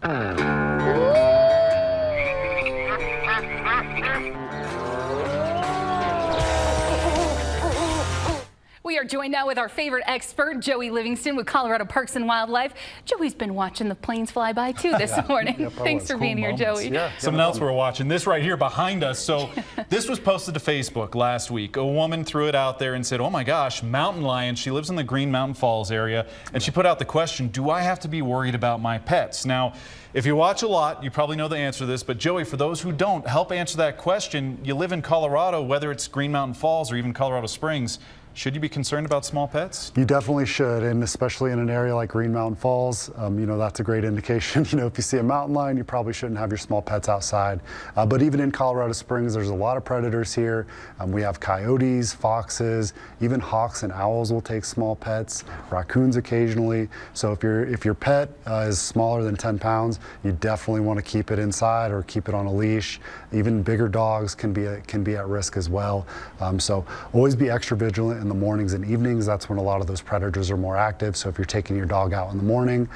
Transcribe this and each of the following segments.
We are joined now with our favorite expert, Joey Livingston with Colorado Parks and Wildlife. Joey's been watching the planes fly by too this morning. Thanks for being here, Joey. Something else we're watching, this right here behind us. So this was posted to Facebook last week. A woman threw it out there and said, oh my gosh, mountain lion. She lives in the Green Mountain Falls area. And she put out the question, do I have to be worried about my pets? Now, if you watch a lot, you probably know the answer to this. But Joey, for those who don't, help answer that question. You live in Colorado, whether it's Green Mountain Falls or even Colorado Springs. Should you be concerned about small pets? You definitely should, and especially in an area like Green Mountain Falls, that's a great indication. If you see a mountain lion, you probably shouldn't have your small pets outside. But even in Colorado Springs, there's a lot of predators here. We have coyotes, foxes, even hawks and owls will take small pets, raccoons occasionally. So if your pet is smaller than 10 pounds, you definitely want to keep it inside or keep it on a leash. Even bigger dogs can be at risk as well. So always be extra vigilant in the mornings and evenings. That's when a lot of those predators are more active. So if you're taking your dog out in the morning,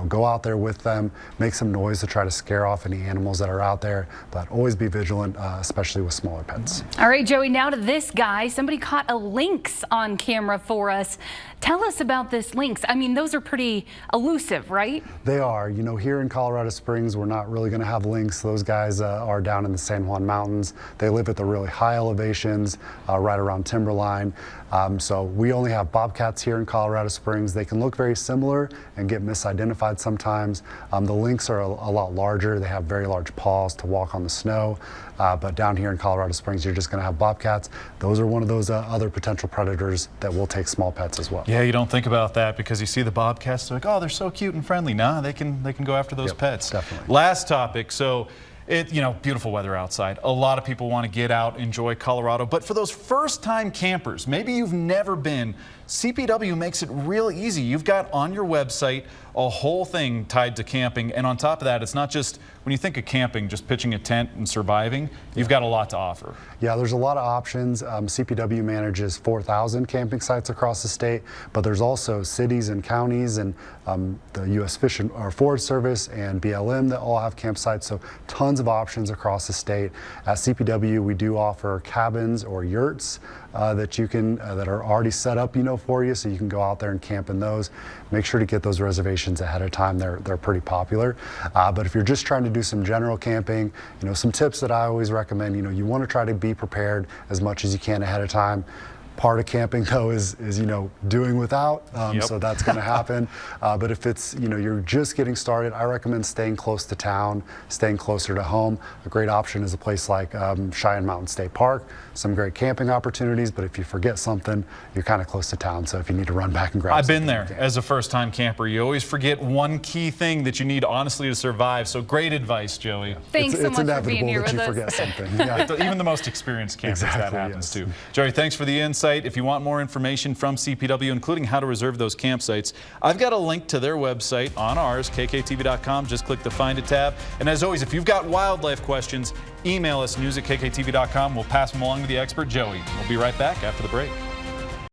go out there with them, make some noise to try to scare off any animals that are out there, but always be vigilant, especially with smaller pets. All right, Joey, now to this guy. Somebody caught a lynx on camera for us. Tell us about this lynx. I mean, those are pretty elusive, right? They are. Here in Colorado Springs, we're not really going to have lynx. Those guys are down in the San Juan Mountains. They live at the really high elevations, right around timberline. So we only have bobcats here in Colorado Springs. They can look very similar and get misidentified sometimes. The lynx are a lot larger. They have very large paws to walk on the snow. But down here in Colorado Springs, you're just going to have bobcats. Those are one of those other potential predators that will take small pets as well. Yeah, you don't think about that because you see the bobcats, they're like, oh, they're so cute and friendly. Nah, they can go after those pets. Definitely. Last topic. So beautiful weather outside. A lot of people want to get out, enjoy Colorado. But for those first-time campers, maybe you've never been, CPW makes it real easy. You've got on your website a whole thing tied to camping. And on top of that, it's not just, when you think of camping, just pitching a tent and surviving. You've got a lot to offer. Yeah, there's a lot of options. CPW manages 4,000 camping sites across the state, but there's also cities and counties and the U.S. Fish and Forest Service and BLM that all have campsites. So tons of options across the state. At CPW, we do offer cabins or yurts that are already set up, for you, so you can go out there and camp in those. Make sure to get those reservations ahead of time. They're pretty popular. But if you're just trying to do some general camping, some tips that I always recommend. You want to try to be prepared as much as you can ahead of time. Part of camping, though, is doing without, so that's going to happen. But if it's, you're just getting started, I recommend staying close to town, staying closer to home. A great option is a place like Cheyenne Mountain State Park. Some great camping opportunities, but if you forget something, you're kind of close to town, so if you need to run back and grab something. I've been there as a first-time camper. You always forget one key thing that you need, honestly, to survive. So great advice, Joey. Thanks so much for being here with us. It's inevitable that you forget something. Yeah. Even the most experienced campers, that happens too. Yes. Joey, thanks for the insight. If you want more information from CPW, including how to reserve those campsites, I've got a link to their website on ours, KKTV.com. Just click the Find It tab. And as always, if you've got wildlife questions, email us, news@kktv.com. We'll pass them along to the expert, Joey. We'll be right back after the break.